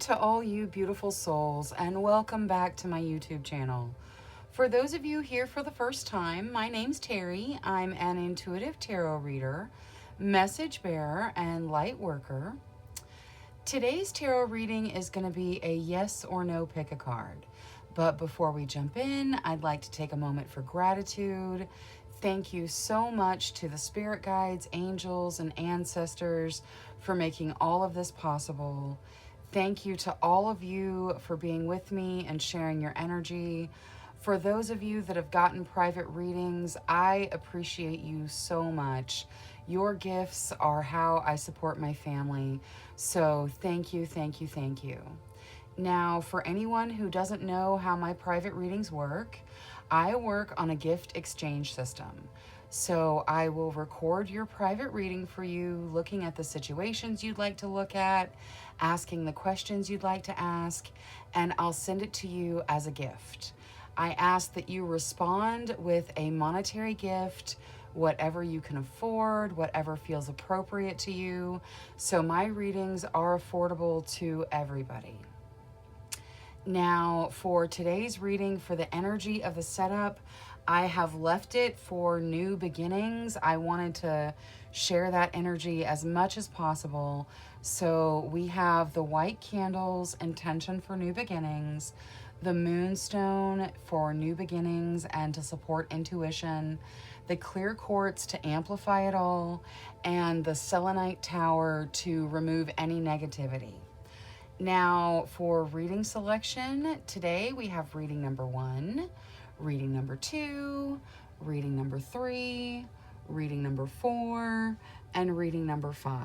to all you beautiful souls, and welcome back to my YouTube channel. For those of you here for the first time, my name's Cheri. I'm an intuitive tarot reader, message bearer, and light worker. Today's tarot reading is going to be a yes or no pick a card. But before we jump in, I'd like to take a moment for gratitude. Thank you so much to the spirit guides, angels, and ancestors for making all of this possible. Thank you to all of you for being with me and sharing your energy. For those of you that have gotten private readings, I appreciate you so much. Your gifts are how I support my family. So thank you, thank you, thank you. Now, for anyone who doesn't know how my private readings work, I work on a gift exchange system. So I will record your private reading for you, looking at the situations you'd like to look at, asking the questions you'd like to ask, and I'll send it to you as a gift. I ask that you respond with a monetary gift, whatever you can afford, whatever feels appropriate to you. So my readings are affordable to everybody. Now, for today's reading, for the energy of the setup, I have left it for new beginnings. I wanted to share that energy as much as possible. So we have the white candles, intention for new beginnings, the moonstone for new beginnings and to support intuition, the clear quartz to amplify it all, and the selenite tower to remove any negativity. Now, for reading selection, today we have reading number 1, reading number 2, reading number 3, reading number 4, and reading number 5.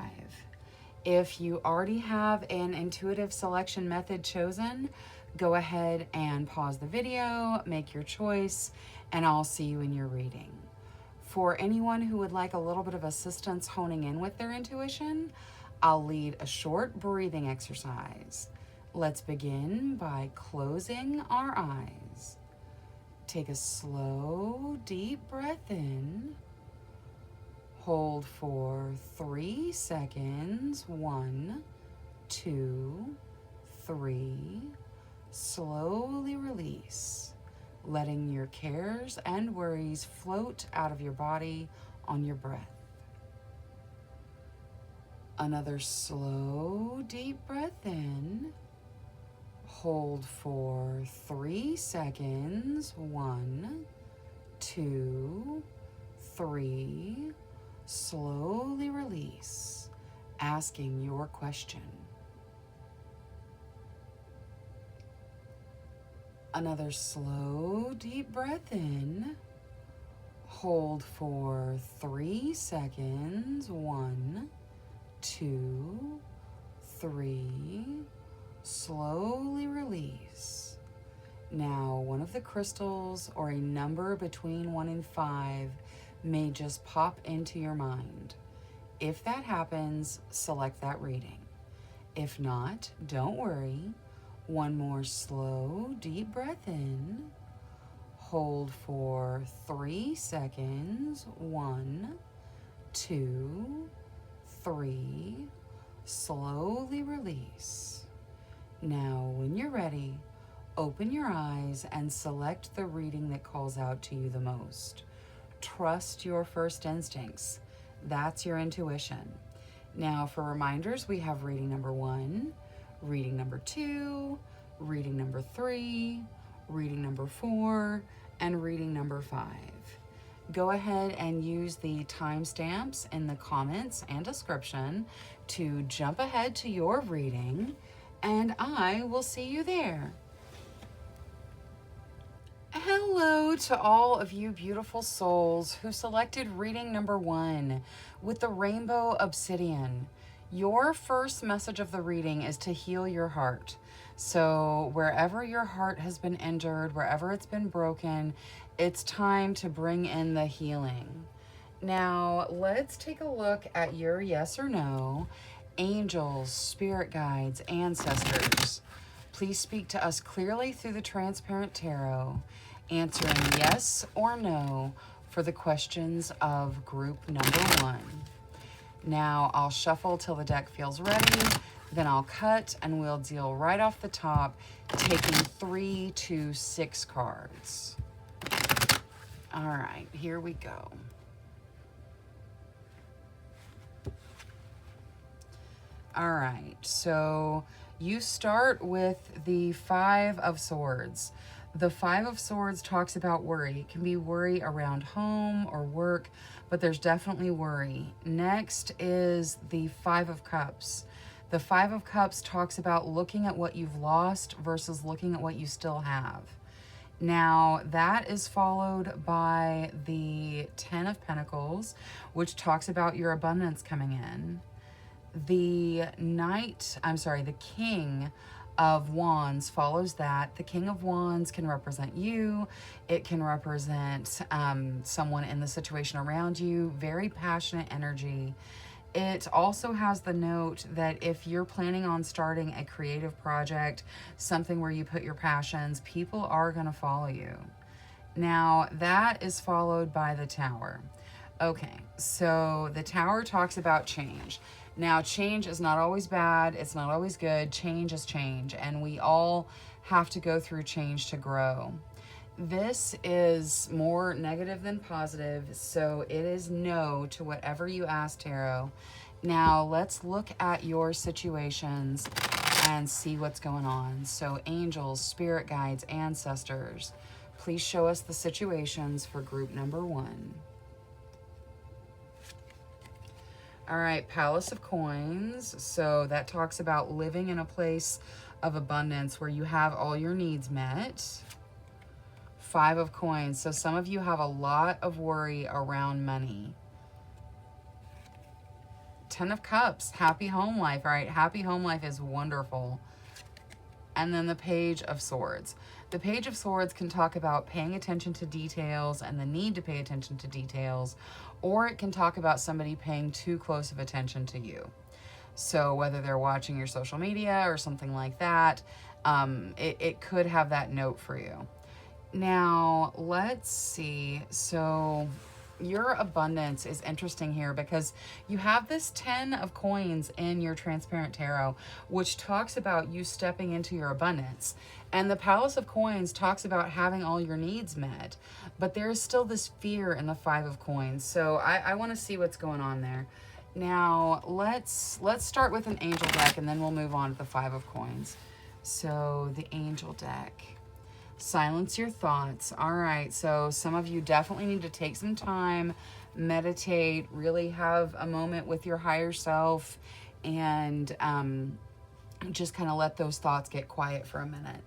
If you already have an intuitive selection method chosen, go ahead and pause the video, make your choice, and I'll see you in your reading. For anyone who would like a little bit of assistance honing in with their intuition, I'll lead a short breathing exercise. Let's begin by closing our eyes. Take a slow, deep breath in. Hold for 3 seconds. 1, 2, 3. Slowly release, letting your cares and worries float out of your body on your breath. Another slow, deep breath in. Hold for 3 seconds. 1, 2, 3. Slowly release, asking your question. Another slow, deep breath in. Hold for 3 seconds. 1, 2, 3. Slowly release. Now, one of the crystals or a number between 1 and 5 may just pop into your mind. If that happens, select that reading. If not, don't worry. One more slow, deep breath in. Hold for 3 seconds. 1, 2, 3. Slowly release. Now, when you're ready, open your eyes and select the reading that calls out to you the most. Trust your first instincts. That's your intuition. Now, for reminders, we have reading number 1, reading number 2, reading number 3, reading number 4, and reading number 5. Go ahead and use the timestamps in the comments and description to jump ahead to your reading, and I will see you there. Hello to all of you beautiful souls who selected reading number 1 with the rainbow obsidian. Your first message of the reading is to heal your heart. So wherever your heart has been injured, wherever it's been broken, it's time to bring in the healing. Now, let's take a look at your yes or no. Angels, spirit guides, ancestors, please speak to us clearly through the transparent tarot, answering yes or no for the questions of group number 1. Now, I'll shuffle till the deck feels ready. Then I'll cut and we'll deal right off the top, taking 3 to 6 cards. All right, here we go. All right, so you start with the 5 of Swords. The 5 of Swords talks about worry. It can be worry around home or work, but there's definitely worry. Next is the 5 of Cups. The 5 of Cups talks about looking at what you've lost versus looking at what you still have. Now, that is followed by the 10 of Pentacles, which talks about your abundance coming in. The King of Wands follows that. The King of Wands can represent you. It can represent someone in the situation around you. Very passionate energy. It also has the note that if you're planning on starting a creative project, something where you put your passions, people are going to follow you. Now, that is followed by the Tower. Okay, so the Tower talks about change. Now, change is not always bad. It's not always good. Change is change, and we all have to go through change to grow. This is more negative than positive, so it is no to whatever you ask, Tarot. Now, let's look at your situations and see what's going on. So, angels, spirit guides, ancestors, please show us the situations for group number 1. All right, Palace of Coins. So that talks about living in a place of abundance where you have all your needs met. 5 of Coins. So some of you have a lot of worry around money. 10 of Cups. Happy home life. All right, happy home life is wonderful. And then the Page of Swords. The Page of Swords can talk about paying attention to details and the need to pay attention to details, or it can talk about somebody paying too close of attention to you. So whether they're watching your social media or something like that, it could have that note for you. Now, let's see. So your abundance is interesting here because you have this 10 of coins in your transparent tarot, which talks about you stepping into your abundance. And the Palace of Coins talks about having all your needs met, but there's still this fear in the 5 of Coins. So I want to see what's going on there. Now, let's start with an angel deck, and then we'll move on to the 5 of Coins. So the angel deck. Silence your thoughts. All right, so some of you definitely need to take some time, meditate, really have a moment with your higher self, and just kind of let those thoughts get quiet for a minute.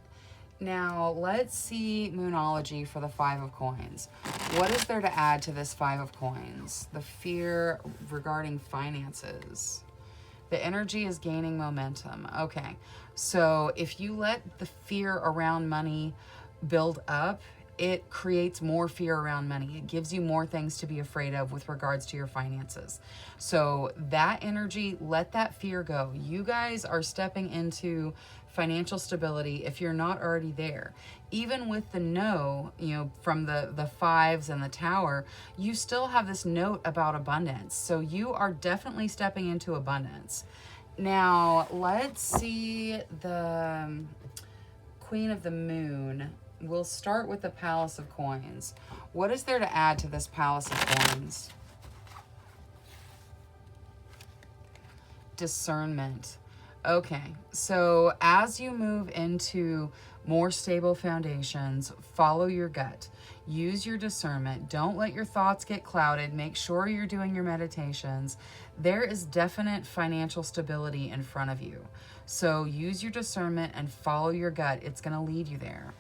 Now, let's see Moonology for the 5 of Coins. What is there to add to this 5 of Coins? The fear regarding finances. The energy is gaining momentum. Okay, so if you let the fear around money build up, it creates more fear around money. It gives you more things to be afraid of with regards to your finances. So that energy, let that fear go. You guys are stepping into financial stability if you're not already there. Even with the no, from the 5s and the Tower, you still have this note about abundance. So you are definitely stepping into abundance. Now, let's see the Queen of the Moon. We'll start with the Palace of Coins. What is there to add to this Palace of Coins? Discernment. Okay, so as you move into more stable foundations, follow your gut. Use your discernment. Don't let your thoughts get clouded. Make sure you're doing your meditations. There is definite financial stability in front of you. So use your discernment and follow your gut. It's going to lead you there.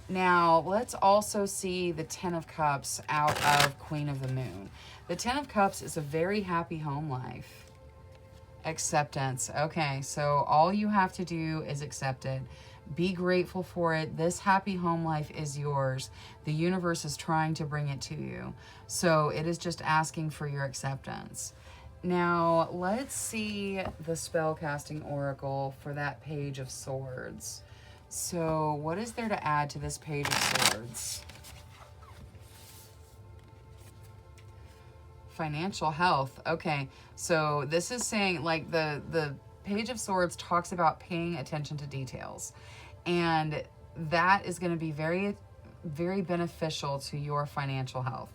Now, let's also see the 10 of Cups out of Queen of the Moon. The 10 of Cups is a very happy home life. Acceptance. Okay, so all you have to do is accept it. Be grateful for it. This happy home life is yours. The universe is trying to bring it to you. So it is just asking for your acceptance. Now, let's see the spellcasting oracle for that Page of Swords. So what is there to add to this Page of Swords? Financial health. Okay, so this is saying like the Page of Swords talks about paying attention to details. And that is going to be very, very beneficial to your financial health.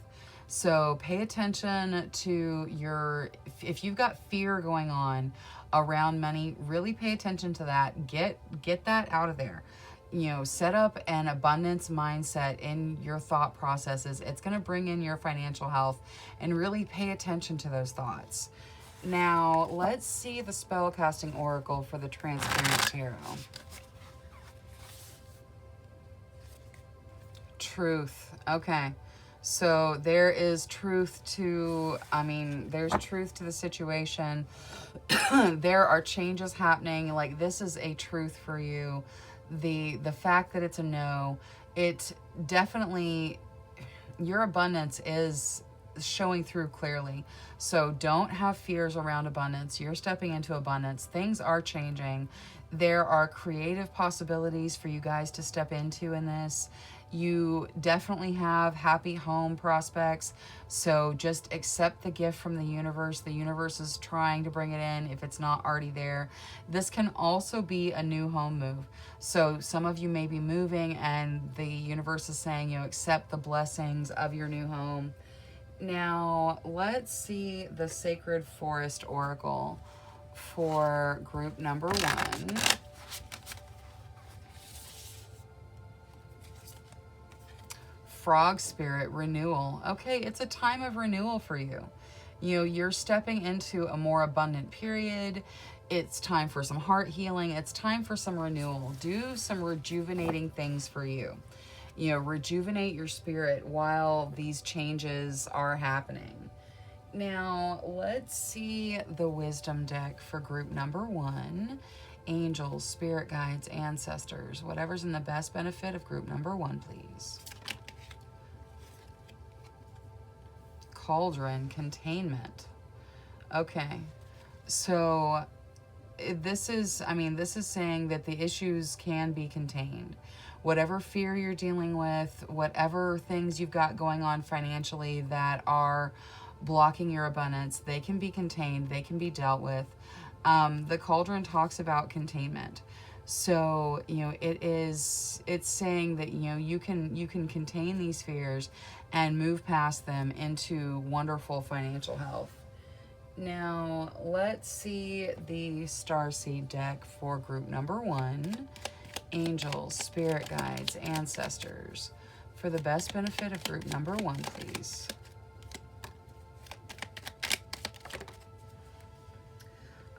So pay attention to your, if you've got fear going on around money, really pay attention to that. Get that out of there. You know, set up an abundance mindset in your thought processes. It's going to bring in your financial health, and really pay attention to those thoughts. Now, let's see the spellcasting oracle for the Transparent Tarot. Truth. Okay. So there is truth to, there's truth to the situation. There are changes happening. Like, this is a truth for you. The fact that it's a no, it definitely, your abundance is showing through clearly. So don't have fears around abundance. You're stepping into abundance. Things are changing. There are creative possibilities for you guys to step into in this. You definitely have happy home prospects. So just accept the gift from the universe. The universe is trying to bring it in if it's not already there. This can also be a new home move. So some of you may be moving, and the universe is saying, accept the blessings of your new home. Now, let's see the Sacred Forest Oracle for group number 1. Frog Spirit, renewal. Okay, it's a time of renewal for you. You're stepping into a more abundant period. It's time for some heart healing. It's time for some renewal. Do some rejuvenating things for you. Rejuvenate your spirit while these changes are happening. Now, let's see the Wisdom deck for group number 1. Angels, spirit guides, ancestors. Whatever's in the best benefit of group number 1, please. Cauldron, containment. Okay. So this is saying that the issues can be contained. Whatever fear you're dealing with, whatever things you've got going on financially that are blocking your abundance, they can be contained, they can be dealt with. The cauldron talks about containment. So, it's saying that, you can contain these fears and move past them into wonderful financial health. Now, let's see the Starseed deck for group number 1. Angels, spirit guides, ancestors. For the best benefit of group number 1, please.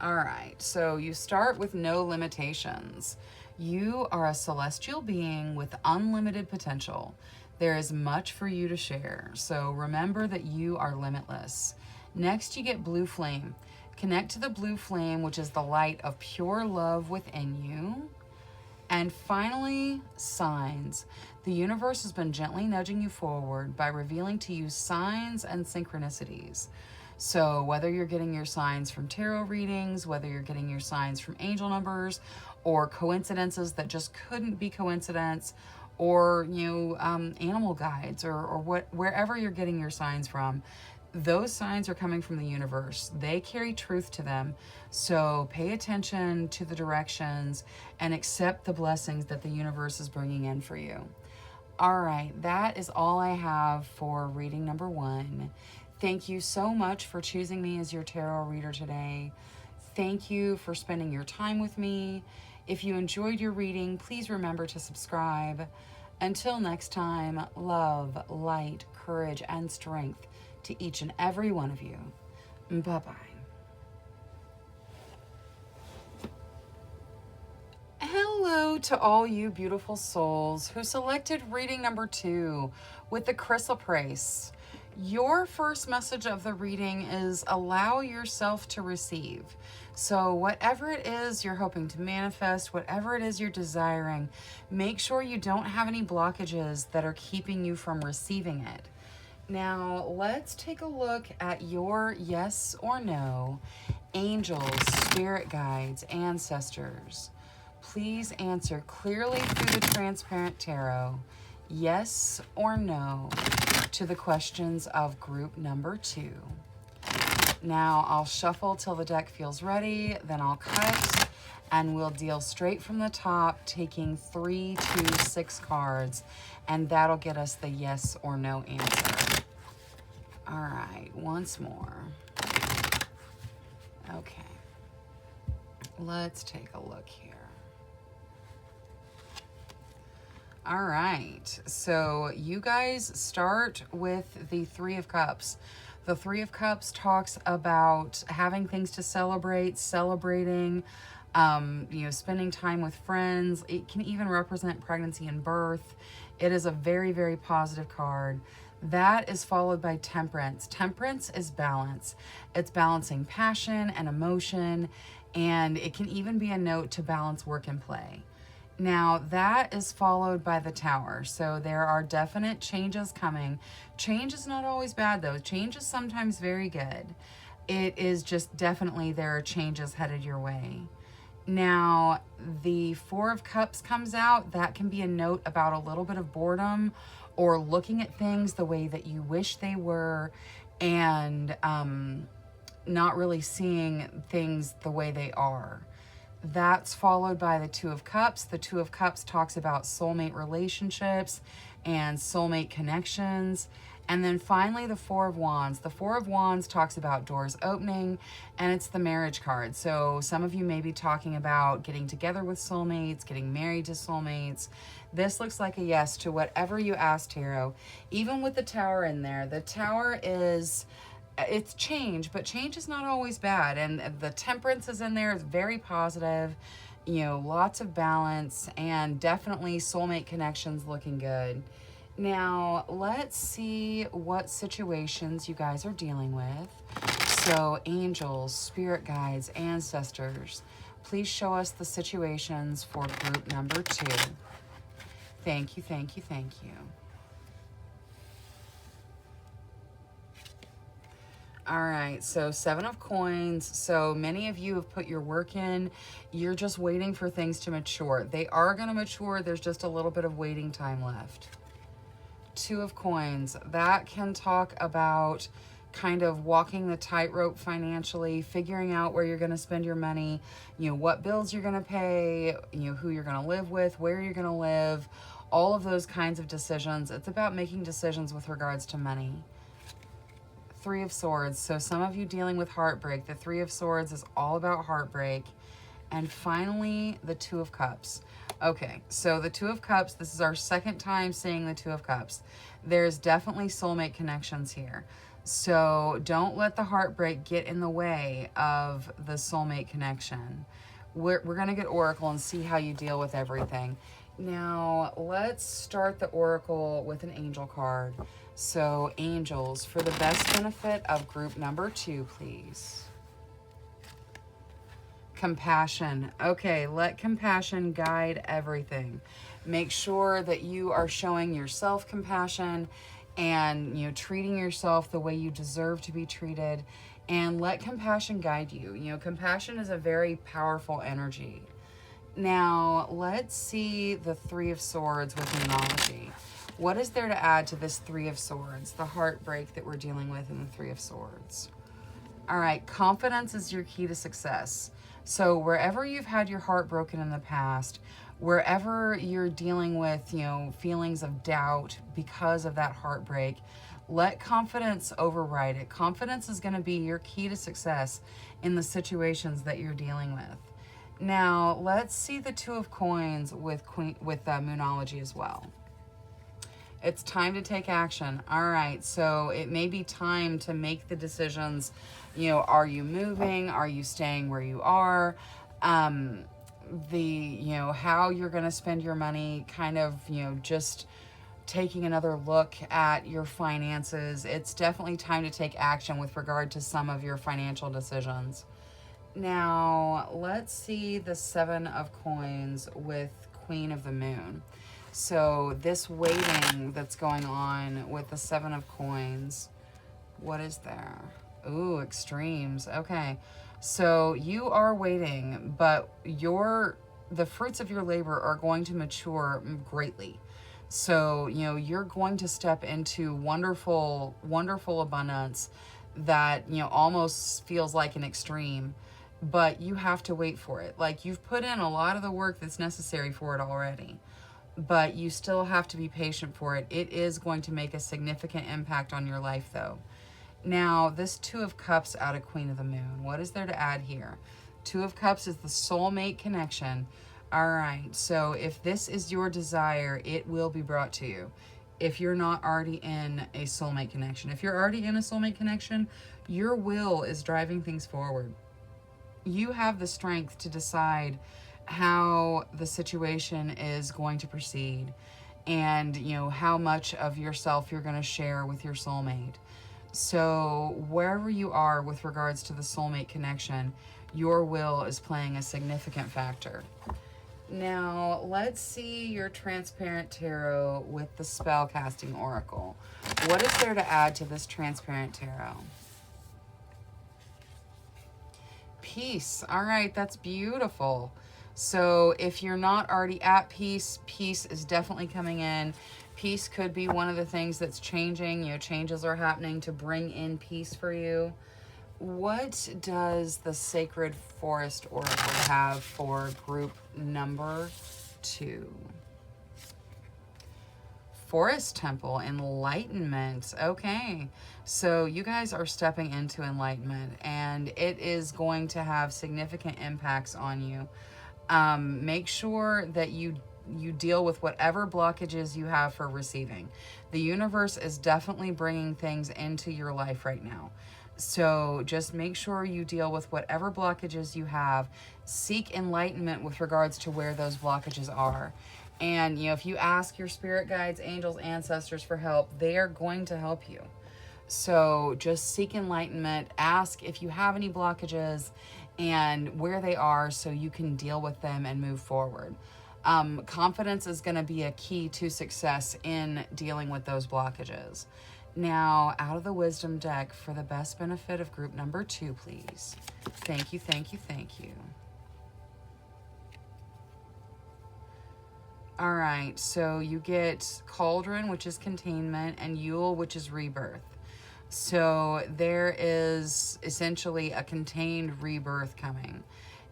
All right, so you start with no limitations. You are a celestial being with unlimited potential. There is much for you to share, so remember that you are limitless. Next, you get blue flame. Connect to the blue flame, which is the light of pure love within you. And finally, signs. The universe has been gently nudging you forward by revealing to you signs and synchronicities. So whether you're getting your signs from tarot readings, whether you're getting your signs from angel numbers, or coincidences that just couldn't be coincidence, or animal guides, or wherever you're getting your signs from, those signs are coming from the universe. They carry truth to them. So pay attention to the directions and accept the blessings that the universe is bringing in for you. All right, that is all I have for reading number 1. Thank you so much for choosing me as your tarot reader today. Thank you for spending your time with me. If you enjoyed your reading, please remember to subscribe. Until next time, love, light, courage, and strength to each and every one of you. Bye-bye. Hello to all you beautiful souls who selected reading number 2 with the chrysoprase. Your first message of the reading is allow yourself to receive. So whatever it is you're hoping to manifest, whatever it is you're desiring, make sure you don't have any blockages that are keeping you from receiving it. Now, let's take a look at your yes or no. Angels, spirit guides, ancestors. Please answer clearly through the Transparent Tarot, yes or no, to the questions of group number 2. Now I'll shuffle till the deck feels ready, then I'll cut, and we'll deal straight from the top, taking 3, 2, 6 cards, and that'll get us the yes or no answer. All right, once more. Okay, let's take a look here. All right, so you guys start with the Three of Cups. The Three of Cups talks about having things to celebrate, celebrating, spending time with friends. It can even represent pregnancy and birth. It is a very, very positive card. That is followed by Temperance. Temperance is balance. It's balancing passion and emotion, and it can even be a note to balance work and play. Now, that is followed by the Tower. So there are definite changes coming. Change is not always bad, though. Change is sometimes very good. It is just definitely there are changes headed your way. Now, the Four of Cups comes out. That can be a note about a little bit of boredom or looking at things the way that you wish they were, and not really seeing things the way they are. That's followed by the Two of Cups. The Two of Cups talks about soulmate relationships and soulmate connections. And then finally, the Four of Wands. The Four of Wands talks about doors opening, and it's the marriage card. So some of you may be talking about getting together with soulmates, getting married to soulmates. This looks like a yes to whatever you asked, Tarot. Even with the Tower in there, the Tower is... it's change, but change is not always bad. And the Temperance is in there. It's very positive, lots of balance, and definitely soulmate connections looking good. Now, let's see what situations you guys are dealing with. So, angels, spirit guides, ancestors, please show us the situations for group number 2. Thank you, thank you, thank you. All right, so 7 of Coins. So many of you have put your work in. You're just waiting for things to mature. They are going to mature. There's just a little bit of waiting time left. 2 of Coins. That can talk about kind of walking the tightrope financially, figuring out where you're going to spend your money, what bills you're going to pay, who you're going to live with, where you're going to live, all of those kinds of decisions. It's about making decisions with regards to money. 3 of Swords. So some of you dealing with heartbreak. The 3 of Swords is all about heartbreak. And finally, the 2 of Cups. Okay, so the 2 of Cups, this is our second time seeing the 2 of Cups. There's definitely soulmate connections here. So don't let the heartbreak get in the way of the soulmate connection. We're going to get Oracle and see how you deal with everything. Now, let's start the Oracle with an angel card. So, angels, for the best benefit of group number 2, please. Compassion. Okay, let compassion guide everything. Make sure that you are showing yourself compassion and, treating yourself the way you deserve to be treated. And let compassion guide you. Compassion is a very powerful energy. Now, let's see the 3 of Swords with numerology. What is there to add to this 3 of Swords, the heartbreak that we're dealing with in the 3 of Swords? All right, confidence is your key to success. So wherever you've had your heart broken in the past, wherever you're dealing with, feelings of doubt because of that heartbreak, let confidence override it. Confidence is going to be your key to success in the situations that you're dealing with. Now, let's see the 2 of Coins with Moonology as well. It's time to take action. All right, so it may be time to make the decisions. Are you moving? Are you staying where you are? How you're going to spend your money, kind of, just taking another look at your finances. It's definitely time to take action with regard to some of your financial decisions. Now, let's see the 7 of Coins with Queen of the Moon. So this waiting that's going on with the 7 of Coins, what is there? Ooh, extremes. Okay, so you are waiting, but the fruits of your labor are going to mature greatly. So, you're going to step into wonderful, wonderful abundance that, you know, almost feels like an extreme, but you have to wait for it. Like, you've put in a lot of the work that's necessary for it already, but you still have to be patient for it. It is going to make a significant impact on your life, though. Now, this Two of Cups out of Queen of the Moon, what is there to add here? Two of Cups is the soulmate connection. All right, so if this is your desire, it will be brought to you. If you're not already in a soulmate connection. If you're already in a soulmate connection, your will is driving things forward. You have the strength to decide how the situation is going to proceed, and, you know, how much of yourself you're going to share with your soulmate. So wherever you are with regards to the soulmate connection, your will is playing a significant factor. Now, let's see your transparent tarot with the spell casting oracle. What is there to add to this transparent tarot? Peace. All right, that's beautiful. So if you're not already at peace, peace is definitely coming in. Peace could be one of the things that's changing. You know, changes are happening to bring in peace for you. What does the Sacred Forest Oracle have for group number 2? Forest Temple, enlightenment. Okay, so you guys are stepping into enlightenment, and it is going to have significant impacts on you. Make sure that you deal with whatever blockages you have for receiving. The universe is definitely bringing things into your life right now. So just make sure you deal with whatever blockages you have. Seek enlightenment with regards to where those blockages are. And, you know, if you ask your spirit guides, angels, ancestors for help, they are going to help you. So just seek enlightenment. Ask if you have any blockages and where they are, so you can deal with them and move forward. Confidence is going to be a key to success in dealing with those blockages. Now, out of the wisdom deck, for the best benefit of group number 2, please. Thank you, thank you, thank you. All right, so you get Cauldron, which is containment, and Yule, which is rebirth. So there is essentially a contained rebirth coming.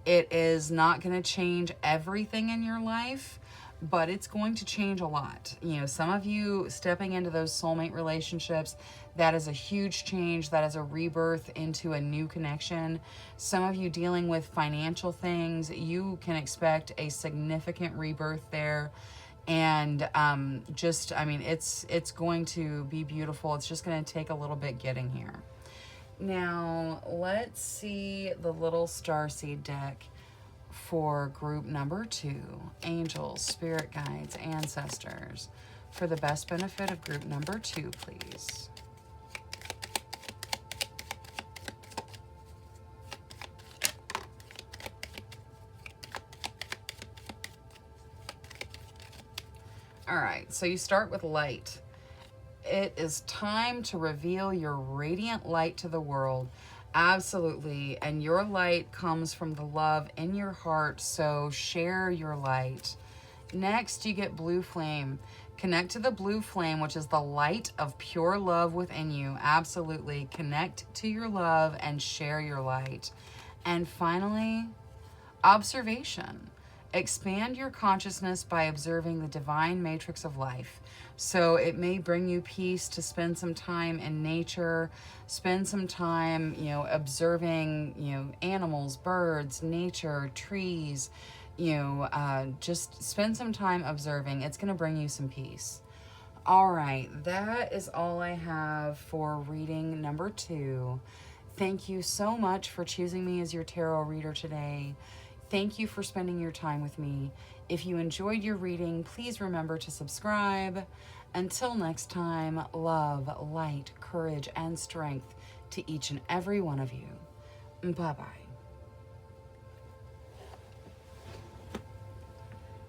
It is not going to change everything in your life, but it's going to change a lot. You know, some of you stepping into those soulmate relationships, that is a huge change. That is a rebirth into a new connection. Some of you dealing with financial things, you can expect a significant rebirth there. And just, I mean, it's going to be beautiful. It's just going to take a little bit getting here. Now, let's see the little starseed deck for group number 2, angels, spirit guides, ancestors, for the best benefit of group number 2, please. All right, so you start with light. It is time to reveal your radiant light to the world. Absolutely. And your light comes from the love in your heart, so share your light. Next, you get blue flame. Connect to the blue flame, which is the light of pure love within you. Absolutely. Connect to your love and share your light. And finally, observation. Expand your consciousness by observing the divine matrix of life. So it may bring you peace to spend some time in nature, spend some time, you know, observing, you know, animals, birds, nature, trees, you know, just spend some time observing. It's going to bring you some peace. All right, that is all I have for reading number 2. Thank you so much for choosing me as your tarot reader today. Thank you for spending your time with me. If you enjoyed your reading, please remember to subscribe. Until next time, love, light, courage, and strength to each and every one of you. Bye-bye.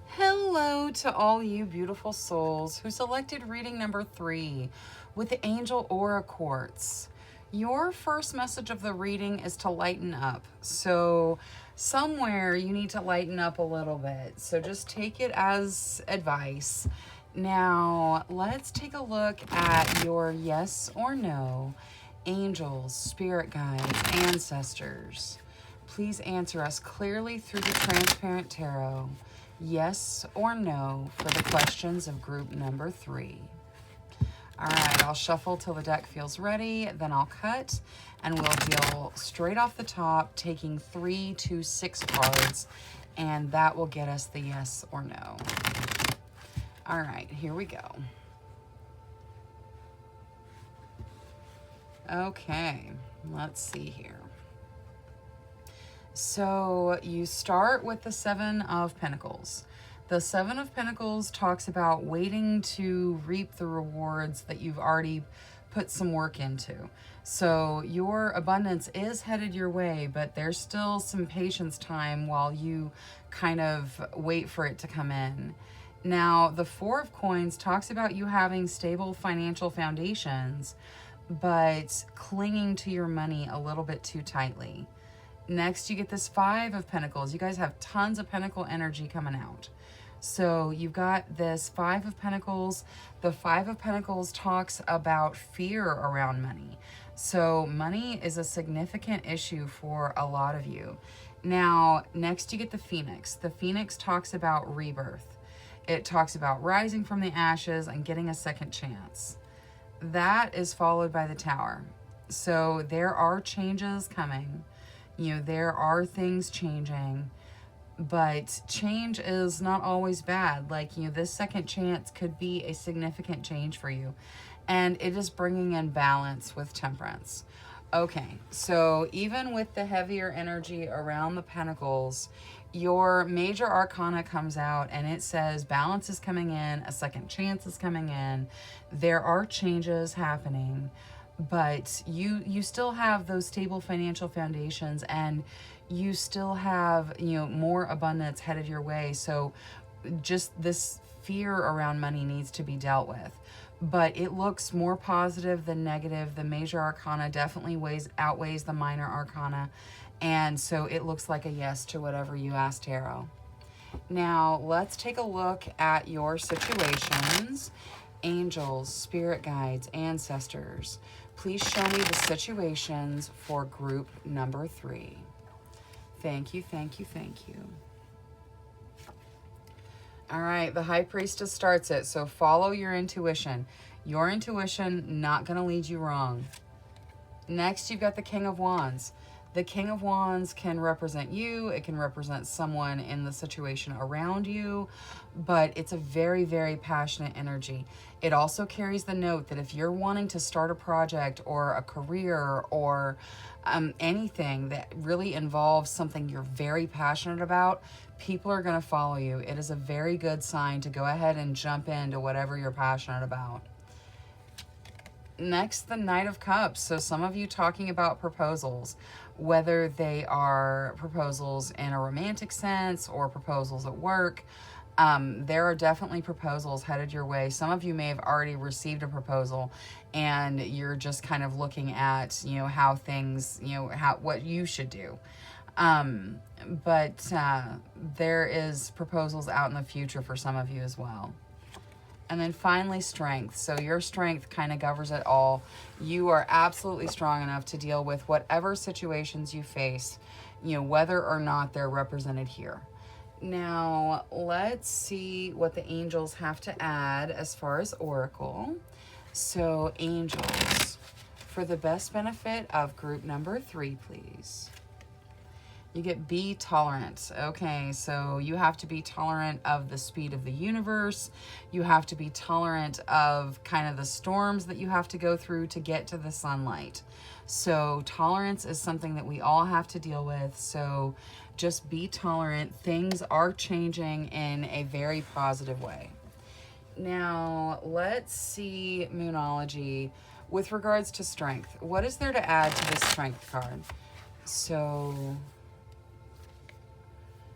Hello to all you beautiful souls who selected reading number 3 with the Angel Aura Quartz. Your first message of the reading is to lighten up. So somewhere you need to lighten up a little bit. So just take it as advice. Now let's take a look at your yes or no Angels, spirit guides, ancestors, please answer us clearly through the transparent tarot, yes or no, for the questions of group number 3. All right, I'll shuffle till the deck feels ready, then I'll cut, and we'll deal straight off the top, taking 3 to 6 cards, and that will get us the yes or no. All right, here we go. Okay, let's see here. So you start with the 7 of Pentacles. The 7 of Pentacles talks about waiting to reap the rewards that you've already put some work into. So your abundance is headed your way, but there's still some patience time while you kind of wait for it to come in. Now, the 4 of Coins talks about you having stable financial foundations, but clinging to your money a little bit too tightly. Next, you get this 5 of Pentacles. You guys have tons of Pentacle energy coming out. So you've got this 5 of Pentacles. The 5 of Pentacles talks about fear around money. So money is a significant issue for a lot of you. Now, next you get the Phoenix. The Phoenix talks about rebirth. It talks about rising from the ashes and getting a second chance. That is followed by the Tower. So there are changes coming. You know, there are things changing. But change is not always bad. Like, you know, this second chance could be a significant change for you. And it is bringing in balance with Temperance. Okay, so even with the heavier energy around the Pentacles, your major arcana comes out and it says balance is coming in, a second chance is coming in. There are changes happening, but you still have those stable financial foundations, and you still have, you know, more abundance headed your way. So just this fear around money needs to be dealt with. But it looks more positive than negative. The major arcana definitely outweighs the minor arcana. And so it looks like a yes to whatever you asked Tarot. Now, let's take a look at your situations. Angels, spirit guides, ancestors, please show me the situations for group number 3. Thank you, thank you, thank you. All right, the High Priestess starts it, so follow your intuition. Your intuition not going to lead you wrong. Next, you've got the King of Wands. The King of Wands can represent you. It can represent someone in the situation around you, but it's a very, very passionate energy. It also carries the note that if you're wanting to start a project or a career or anything that really involves something you're very passionate about, people are going to follow you. It is a very good sign to go ahead and jump into whatever you're passionate about. Next, the Knight of Cups. So some of you talking about proposals, whether they are proposals in a romantic sense or proposals at work. There are definitely proposals headed your way. Some of you may have already received a proposal and you're just kind of looking at, you know, how things, you know, what you should do. But there is proposals out in the future for some of you as well. And then finally, strength. So your strength kind of governs it all. You are absolutely strong enough to deal with whatever situations you face, you know, whether or not they're represented here. Now, let's see what the angels have to add as far as oracle. So, angels, for the best benefit of group number 3, please. You get be tolerant. Okay, so you have to be tolerant of the speed of the universe. You have to be tolerant of kind of the storms that you have to go through to get to the sunlight. So tolerance is something that we all have to deal with. So just be tolerant. Things are changing in a very positive way. Now, let's see Moonology with regards to strength. What is there to add to this strength card? So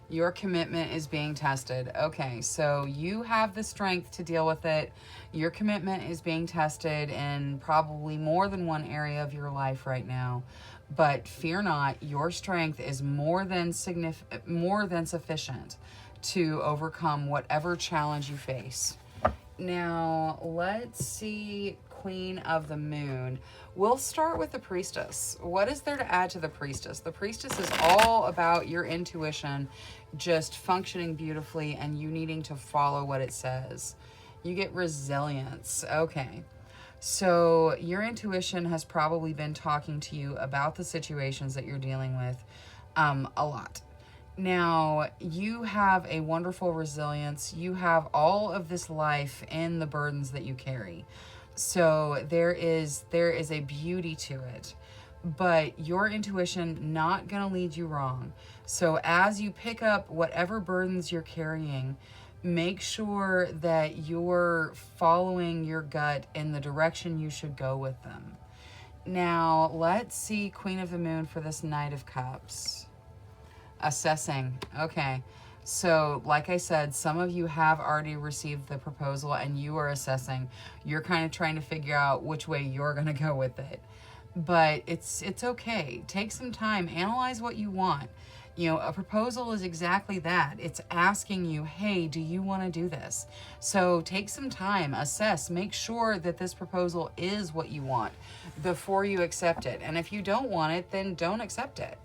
your commitment is being tested. Okay, so you have the strength to deal with it. Your commitment is being tested in probably more than one area of your life right now. But fear not, your strength is more than sufficient to overcome whatever challenge you face. Now, let's see Queen of the Moon. We'll start with the Priestess. What is there to add to the Priestess? The Priestess is all about your intuition just functioning beautifully and you needing to follow what it says. You get resilience. Okay. So your intuition has probably been talking to you about the situations that you're dealing with a lot. Now, you have a wonderful resilience. You have all of this life in the burdens that you carry. So there is a beauty to it. But your intuition not going to lead you wrong. So as you pick up whatever burdens you're carrying, make sure that you're following your gut in the direction you should go with them. Now, let's see Queen of the Moon for this Knight of Cups. Assessing. Okay. So, like I said, some of you have already received the proposal and you are assessing. You're kind of trying to figure out which way you're going to go with it. But it's okay. Take some time. Analyze what you want. You know, a proposal is exactly that. It's asking you, hey, do you want to do this? So take some time, assess, make sure that this proposal is what you want before you accept it. And if you don't want it, then don't accept it.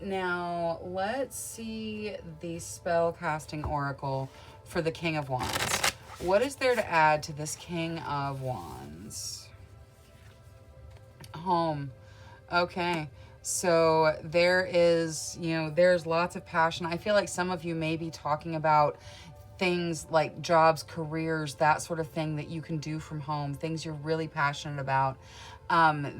Now, let's see the spell casting oracle for the King of Wands. What is there to add to this King of Wands? Home. Okay. So there is, there's lots of passion. I feel like some of you may be talking about things like jobs, careers, that sort of thing that you can do from home, things you're really passionate about.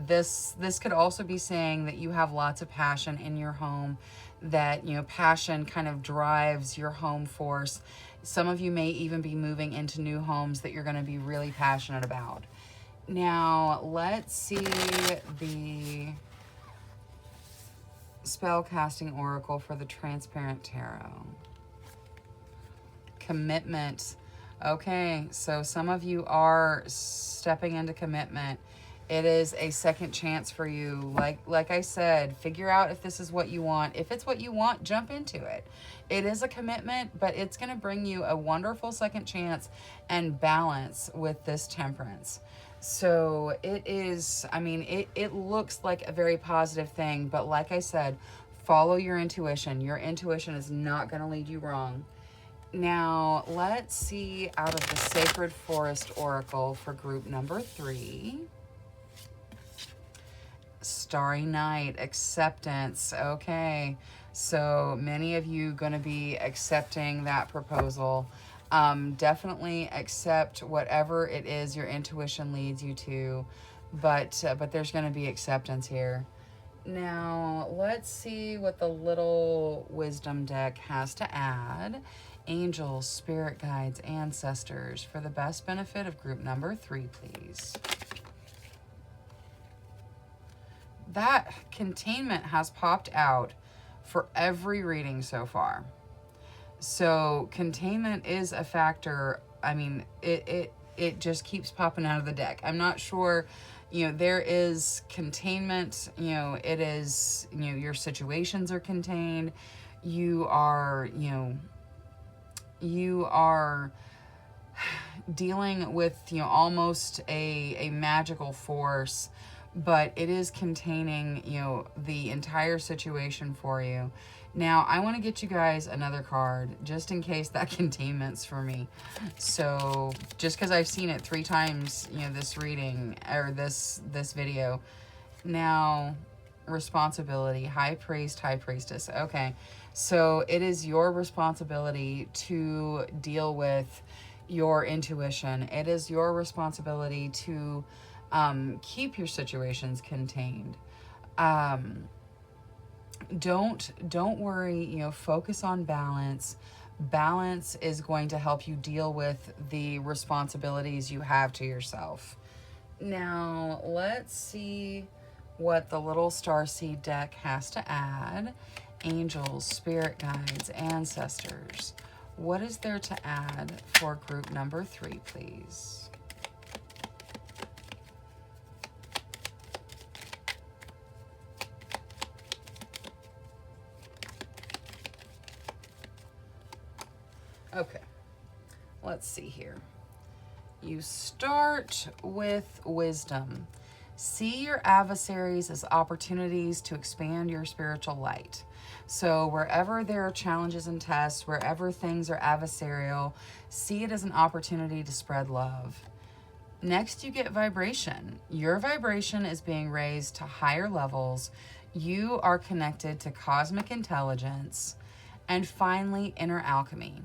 This could also be saying that you have lots of passion in your home, that, passion kind of drives your home force. Some of you may even be moving into new homes that you're going to be really passionate about. Now, let's see the spellcasting oracle for the Transparent Tarot. Commitment. Okay, so some of you are stepping into commitment. It is a second chance for you. Like I said, figure out if this is what you want. If it's what you want, jump into it. It is a commitment, but it's going to bring you a wonderful second chance and balance with this Temperance. So it is, it looks like a very positive thing, but like I said, follow your intuition. Your intuition is not going to lead you wrong. Now, let's see out of the Sacred Forest Oracle for group number 3. Starry Night, acceptance. Okay, so many of you going to be accepting that proposal. Definitely accept whatever it is your intuition leads you to, but there's going to be acceptance here. Now, let's see what the Little Wisdom deck has to add. Angels, spirit guides, ancestors, for the best benefit of group number 3, please. That containment has popped out for every reading so far. So containment is a factor. It just keeps popping out of the deck. I'm not sure, there is containment, it is, your situations are contained. You are dealing with, almost a magical force, but it is containing, the entire situation for you. Now, I want to get you guys another card, just in case that containment's for me. So, just because I've seen it 3 times, this reading, or this video. Now, responsibility, High Priest, High Priestess. Okay, so it is your responsibility to deal with your intuition. It is your responsibility to keep your situations contained. Don't worry, focus on balance. Balance is going to help you deal with the responsibilities you have to yourself. Now, let's see what the Little Starseed deck has to add. Angels, spirit guides, ancestors. What is there to add for group number 3, please? Okay, let's see here. you start with wisdom. See your adversaries as opportunities to expand your spiritual light. So wherever there are challenges and tests, wherever things are adversarial, see it as an opportunity to spread love. Next, you get vibration. Your vibration is being raised to higher levels. You are connected to cosmic intelligence. And finally, inner alchemy.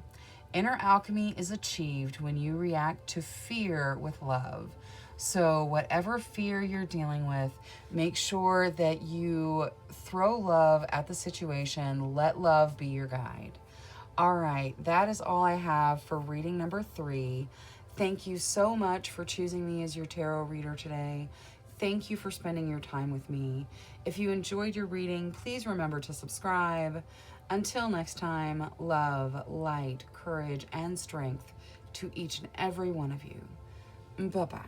Inner alchemy is achieved when you react to fear with love. So whatever fear you're dealing with, make sure that you throw love at the situation. Let love be your guide. All right, that is all I have for reading number 3. Thank you so much for choosing me as your tarot reader today. Thank you for spending your time with me. If you enjoyed your reading, please remember to subscribe. Until next time, love, light, courage, and strength to each and every one of you. Bye-bye.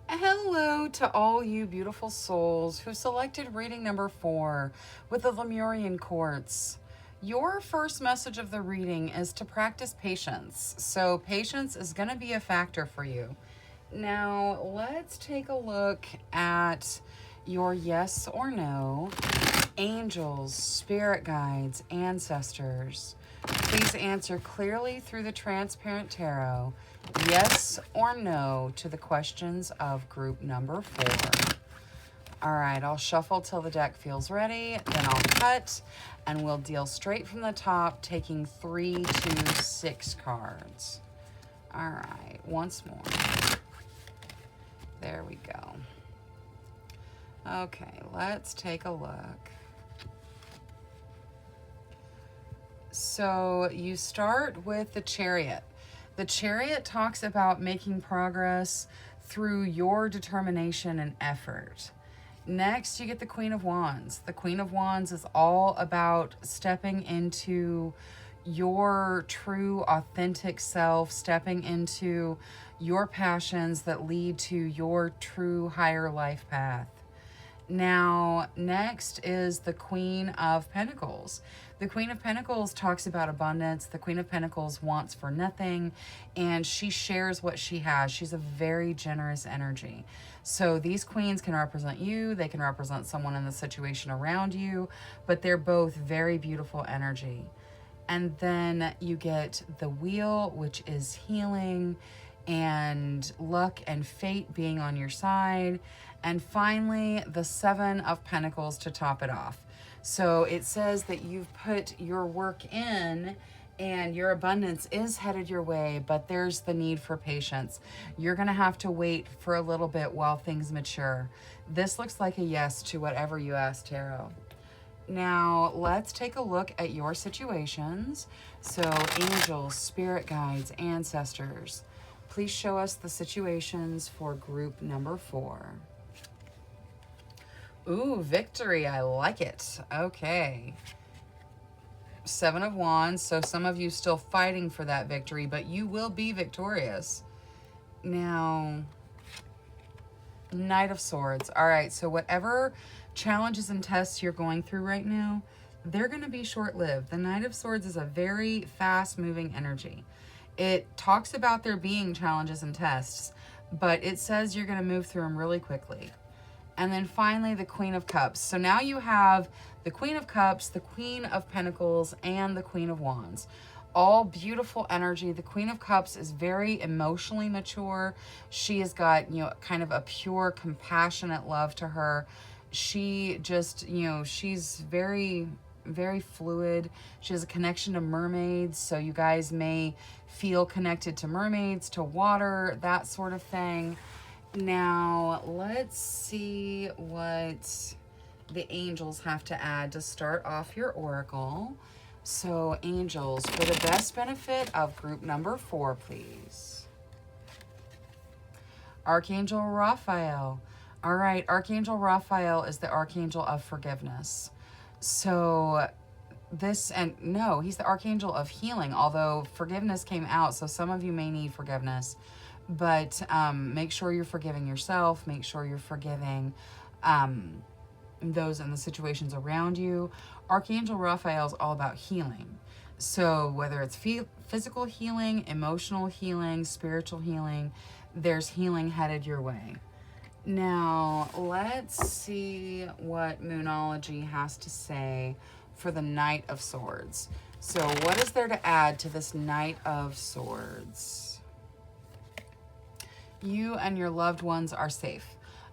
Hello to all you beautiful souls who selected reading number 4 with the Lemurian Quartz. Your first message of the reading is to practice patience. So patience is going to be a factor for you. Now, let's take a look at your yes or no. Angels, spirit guides, ancestors. Please answer clearly through the transparent tarot, yes or no, to the questions of group number 4. All right, I'll shuffle till the deck feels ready, then I'll cut, and we'll deal straight from the top, taking 3 to 6 cards. All right, once more. There we go. Okay, let's take a look. So you start with the Chariot. The Chariot talks about making progress through your determination and effort. Next, you get the Queen of Wands. The Queen of Wands is all about stepping into your true, authentic self, stepping into your passions that lead to your true, higher life path. Now, next is the Queen of Pentacles. The Queen of Pentacles talks about abundance. The Queen of Pentacles wants for nothing, and she shares what she has. She's a very generous energy. So these queens can represent you. They can represent someone in the situation around you, but they're both very beautiful energy. And then you get the Wheel, which is healing and luck and fate being on your side. And finally, the Seven of Pentacles to top it off. So it says that you've put your work in and your abundance is headed your way, but there's the need for patience. You're going to have to wait for a little bit while things mature. This looks like a yes to whatever you asked, Tarot. Now, let's take a look at your situations. So, angels, spirit guides, ancestors, please show us the situations for group number 4. Ooh, victory. I like it. Okay. 7 of Wands. So some of you still fighting for that victory, but you will be victorious. Now, Knight of Swords. All right. So whatever challenges and tests you're going through right now, they're going to be short-lived. The Knight of Swords is a very fast-moving energy. It talks about there being challenges and tests, but it says you're going to move through them really quickly. And then finally, the Queen of Cups. So now you have the Queen of Cups, the Queen of Pentacles, and the Queen of Wands. All beautiful energy. The Queen of Cups is very emotionally mature. She has got, kind of a pure, compassionate love to her. She just, she's very, very fluid. She has a connection to mermaids. So you guys may feel connected to mermaids, to water, that sort of thing. Now, let's see what the angels have to add to start off your oracle. So, angels, for the best benefit of group number 4, please. Archangel Raphael. All right, Archangel Raphael is the Archangel of forgiveness. So, he's the Archangel of healing, although forgiveness came out, so some of you may need forgiveness. But make sure you're forgiving yourself. Make sure you're forgiving those in the situations around you. Archangel Raphael is all about healing. So whether it's physical healing, emotional healing, spiritual healing, there's healing headed your way. Now, let's see what Moonology has to say for the Knight of Swords. So what is there to add to this Knight of Swords? You and your loved ones are safe.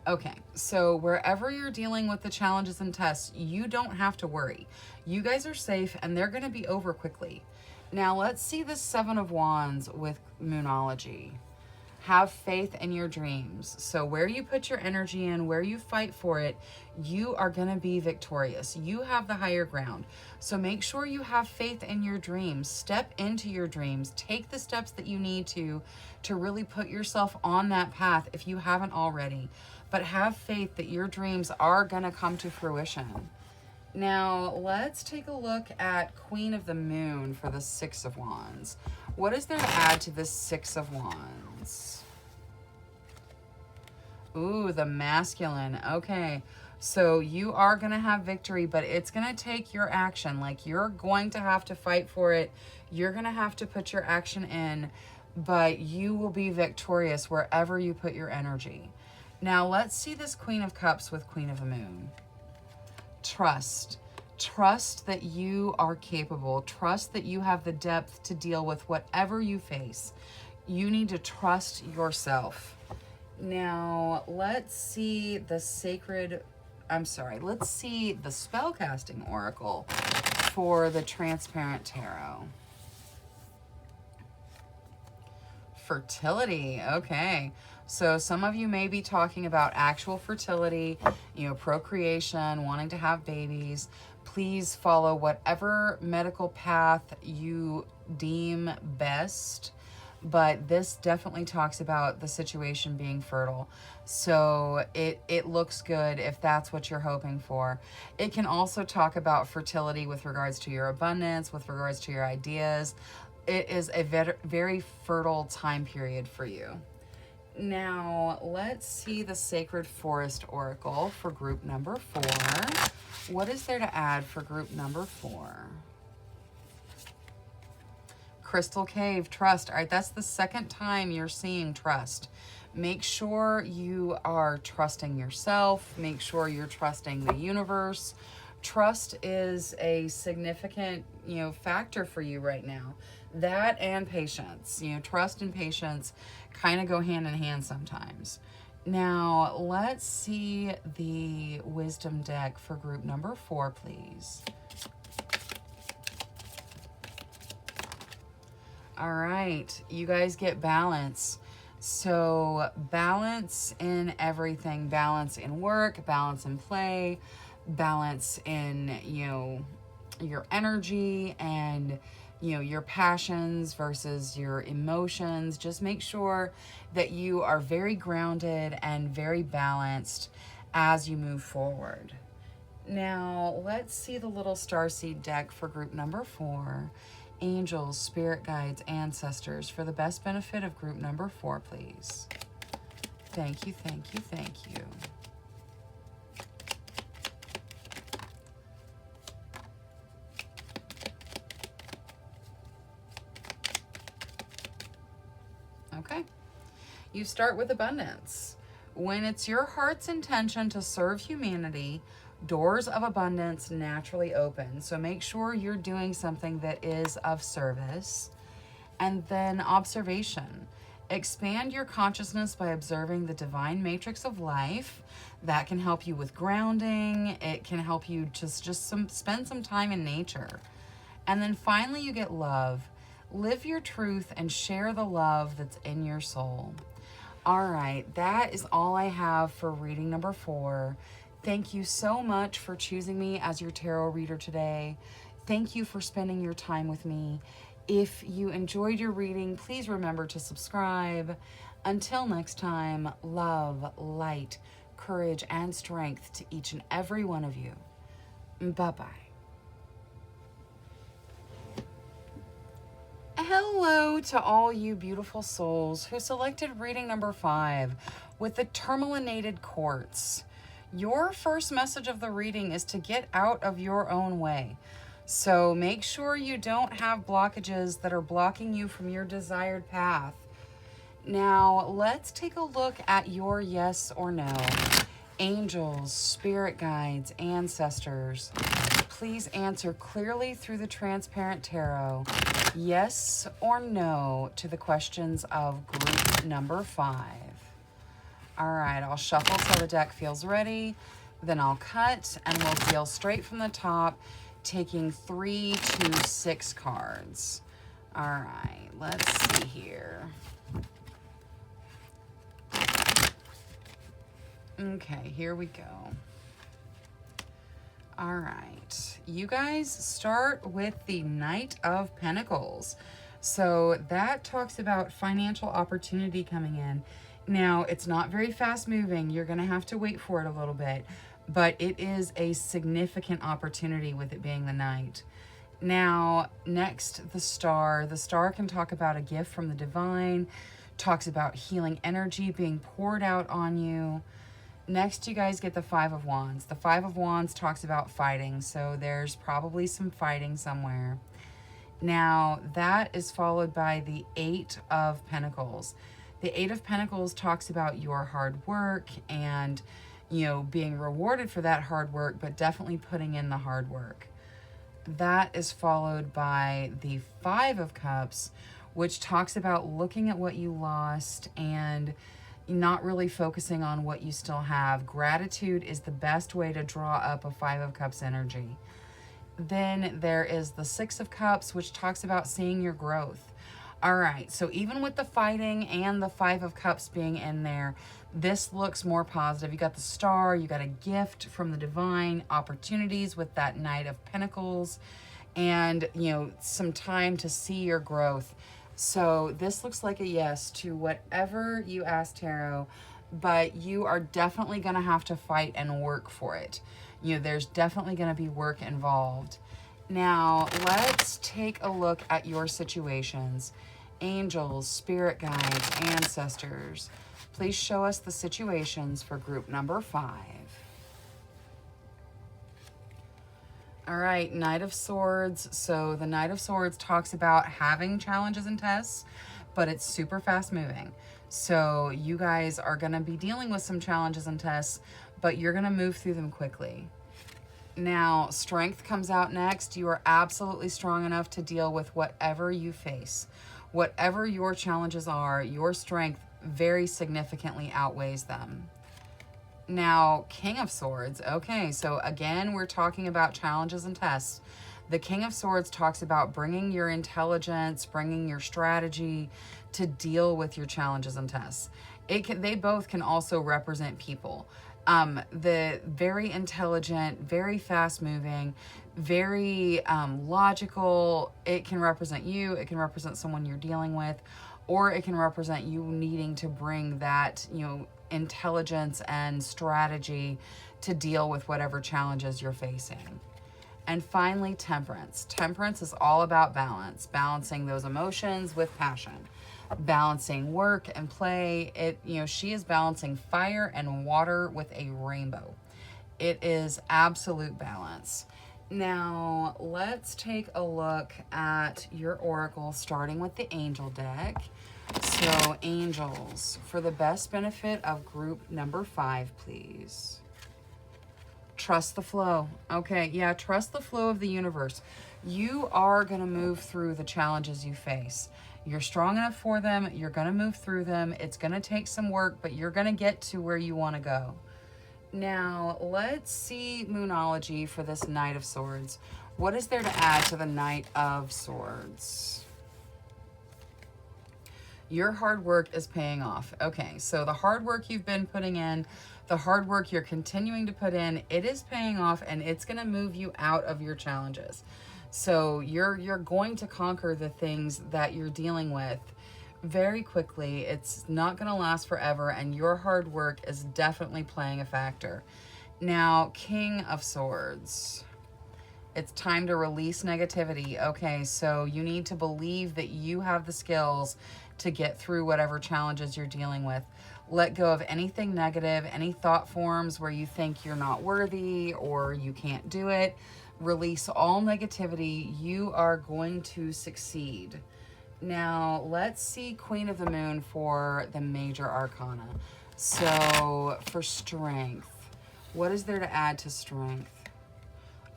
Okay, so wherever you're dealing with the challenges and tests, you don't have to worry. You guys are safe and they're going to be over quickly. Now, let's see the Seven of Wands with Moonology. Have faith in your dreams. So where you put your energy in, where you fight for it, you are going to be victorious. You have the higher ground. So make sure you have faith in your dreams. Step into your dreams. Take the steps that you need to really put yourself on that path if you haven't already. But have faith that your dreams are going to come to fruition. Now, let's take a look at Queen of the Moon for the Six of Wands. What is there to add to this Six of Wands? Ooh, the Masculine. Okay, so you are going to have victory, but it's going to take your action. Like, you're going to have to fight for it. You're going to have to put your action in, but you will be victorious wherever you put your energy. Now, let's see this Queen of Cups with Queen of the Moon. Trust. Trust that you are capable. Trust that you have the depth to deal with whatever you face. You need to trust yourself. Now, let's see the let's see the spellcasting oracle for the Transparent Tarot. Fertility. Okay. So some of you may be talking about actual fertility, procreation, wanting to have babies. Please follow whatever medical path you deem best. But this definitely talks about the situation being fertile. So it looks good if that's what you're hoping for. It can also talk about fertility with regards to your abundance, with regards to your ideas. It is a very fertile time period for you. Now, let's see the Sacred Forest Oracle for group number 4. What is there to add for group number 4? Crystal Cave, trust. All right, that's the second time you're seeing trust. Make sure you are trusting yourself. Make sure you're trusting the universe. Trust is a significant, factor for you right now. That and patience. Trust and patience kind of go hand in hand sometimes. Now, let's see the Wisdom deck for group number 4, please. All right, you guys get balance. So balance in everything. Balance in work, balance in play, balance in, your energy and your passions versus your emotions. Just make sure that you are very grounded and very balanced as you move forward. Now, let's see the little starseed deck for group number 4. Angels, spirit guides, ancestors, for the best benefit of group number 4, please. Thank you, thank you, thank you. Okay, you start with abundance. When it's your heart's intention to serve humanity, doors of abundance naturally open. So make sure you're doing something that is of service. And then observation. Expand your consciousness by observing the divine matrix of life. That can help you with grounding. It can help you spend some time in nature. And then finally you get love. Live your truth and share the love that's in your soul. All right, that is all I have for reading number 4. Thank you so much for choosing me as your tarot reader today. Thank you for spending your time with me. If you enjoyed your reading, please remember to subscribe. Until next time, love, light, courage, and strength to each and every one of you. Bye-bye. Hello to all you beautiful souls who selected reading number 5 with the Tourmalinated Quartz. Your first message of the reading is to get out of your own way. So make sure you don't have blockages that are blocking you from your desired path. Now, let's take a look at your yes or no. Angels, spirit guides, ancestors, please answer clearly through the transparent tarot. Yes or no to the questions of group number 5. All right, I'll shuffle till the deck feels ready. Then I'll cut and we'll deal straight from the top, taking 3 to 6 cards. All right, let's see here. Okay, here we go. All right, you guys start with the Knight of Pentacles. So that talks about financial opportunity coming in. Now, it's not very fast moving. You're going to have to wait for it a little bit, but it is a significant opportunity with it being the Knight. Now, next, the Star. The Star can talk about a gift from the divine, talks about healing energy being poured out on you. Next, you guys get the Five of Wands. The Five of Wands talks about fighting, so there's probably some fighting somewhere. Now, that is followed by the Eight of Pentacles. The Eight of Pentacles talks about your hard work and, you know, being rewarded for that hard work, but definitely putting in the hard work. That is followed by the Five of Cups, which talks about looking at what you lost and not really focusing on what you still have. Gratitude is the best way to draw up a Five of Cups energy. Then there is the Six of Cups, which talks about seeing your growth. All right, so even with the fighting and the Five of Cups being in there, this looks more positive. You got the Star, you got a gift from the divine, opportunities with that Knight of Pentacles, and, you know, some time to see your growth. So this looks like a yes to whatever you ask Tarot, but you are definitely going to have to fight and work for it. You know, there's definitely going to be work involved. Now, let's take a look at your situations. Angels, spirit guides, ancestors, please show us the situations for group number 5. All right, Knight of Swords. So the Knight of Swords talks about having challenges and tests, but it's super fast moving. So you guys are going to be dealing with some challenges and tests, but you're going to move through them quickly. Now, Strength comes out next. You are absolutely strong enough to deal with whatever you face. Whatever your challenges are, your strength very significantly outweighs them. Now, King of Swords. Okay, so again, we're talking about challenges and tests. The King of Swords talks about bringing your intelligence, bringing your strategy to deal with your challenges and tests. They both can also represent people. The very intelligent, very fast moving, very logical. It can represent you. It can represent someone you're dealing with, or it can represent you needing to bring that, you know, intelligence and strategy to deal with whatever challenges you're facing. And finally, Temperance. Temperance is all about balance, balancing those emotions with passion, balancing work and play. She is balancing fire and water with a rainbow. It is absolute balance. Now, let's take a look at your oracle, starting with the angel deck. So, angels, for the best benefit of group number 5, please. Trust the flow. Okay, yeah, trust the flow of the universe. You are going to move through the challenges you face. You're strong enough for them. You're going to move through them. It's going to take some work, but you're going to get to where you want to go. Now, let's see Moonology for this Knight of Swords. What is there to add to the Knight of Swords? Your hard work is paying off. Okay, so the hard work you've been putting in, the hard work you're continuing to put in, it is paying off, and it's going to move you out of your challenges. So you're going to conquer the things that you're dealing with very quickly. It's not going to last forever, and your hard work is definitely playing a factor. Now, King of Swords. It's time to release negativity. Okay, so you need to believe that you have the skills to get through whatever challenges you're dealing with. Let go of anything negative, any thought forms where you think you're not worthy or you can't do it. Release all negativity. You are going to succeed. Now, let's see Queen of the Moon for the major arcana. So, for strength, what is there to add to strength?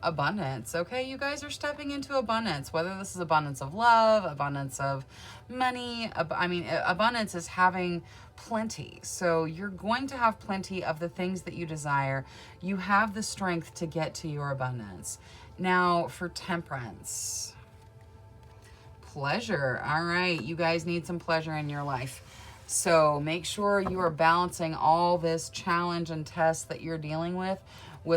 Abundance. Okay, you guys are stepping into abundance, whether this is abundance of love, abundance of money. Abundance is having plenty. So you're going to have plenty of the things that you desire. You have the strength to get to your abundance. Now, for temperance. Pleasure. All right, you guys need some pleasure in your life. So make sure you are balancing all this challenge and test that you're dealing with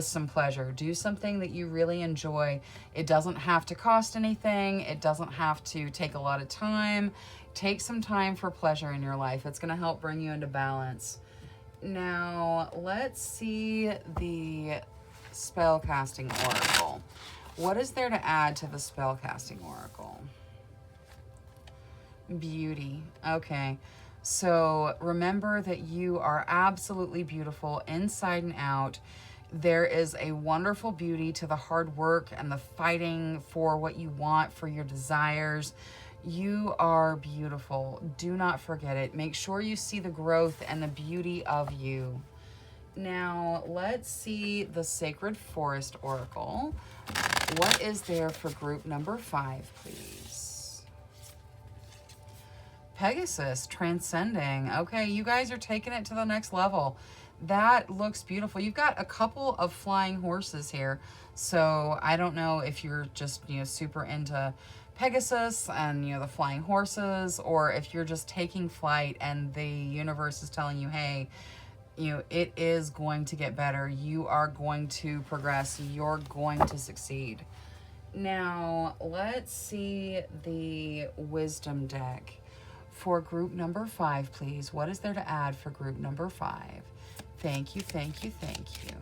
some pleasure. Do something that you really enjoy. It doesn't have to cost anything. It doesn't have to take a lot of time. Take some time for pleasure in your life. It's going to help bring you into balance. Now, let's see the spellcasting oracle. What is there to add to the spellcasting oracle? Beauty. Okay. So remember that you are absolutely beautiful inside and out. There is a wonderful beauty to the hard work and the fighting for what you want, for your desires. You are beautiful. Do not forget it. Make sure you see the growth and the beauty of you. Now, let's see the Sacred Forest Oracle. What is there for group number 5, please? Pegasus, transcending. Okay, you guys are taking it to the next level. That looks beautiful. You've got a couple of flying horses here. So I don't know if you're just, super into Pegasus and, the flying horses, or if you're just taking flight and the universe is telling you, hey, it is going to get better. You are going to progress. You're going to succeed. Now, let's see the Wisdom deck for group number 5, please. What is there to add for group number 5? Thank you, thank you, thank you.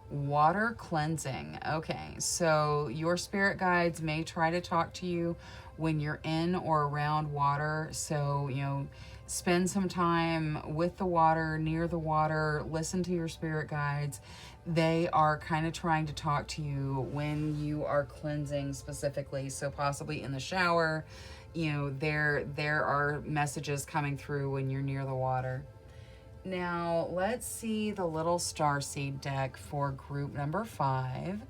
Water cleansing. Okay, so your spirit guides may try to talk to you when you're in or around water. So, spend some time with the water, near the water, listen to your spirit guides. They are kind of trying to talk to you when you are cleansing specifically. So possibly in the shower, there are messages coming through when you're near the water. Now, let's see the Little Starseed deck for group number 5.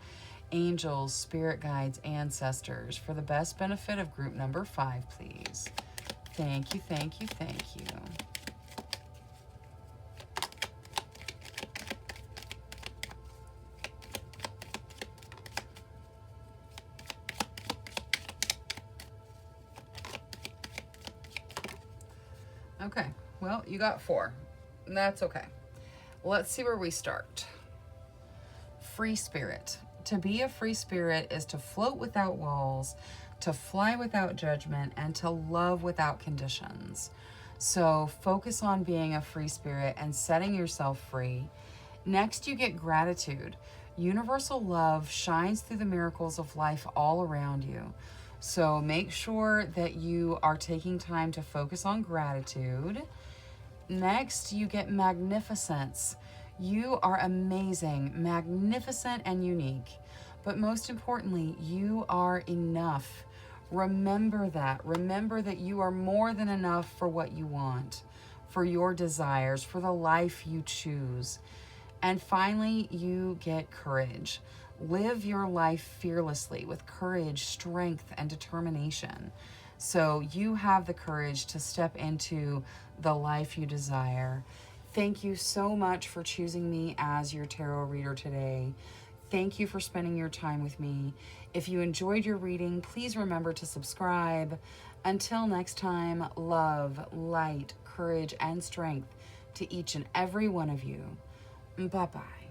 Angels, spirit guides, ancestors. For the best benefit of group number 5, please. Thank you, thank you, thank you. Okay, well, you got 4. That's okay. Let's see where we start. Free spirit. To be a free spirit is to float without walls, to fly without judgment, and to love without conditions. So focus on being a free spirit and setting yourself free. Next, you get gratitude. Universal love shines through the miracles of life all around you. So make sure that you are taking time to focus on gratitude. Next, you get magnificence. You are amazing, magnificent, and unique. But most importantly, you are enough. Remember that. Remember that you are more than enough for what you want, for your desires, for the life you choose. And finally, you get courage. Live your life fearlessly with courage, strength, and determination. So you have the courage to step into the life you desire. Thank you so much for choosing me as your tarot reader today. Thank you for spending your time with me. If you enjoyed your reading, please remember to subscribe. Until next time, love, light, courage, and strength to each and every one of you. Bye-bye.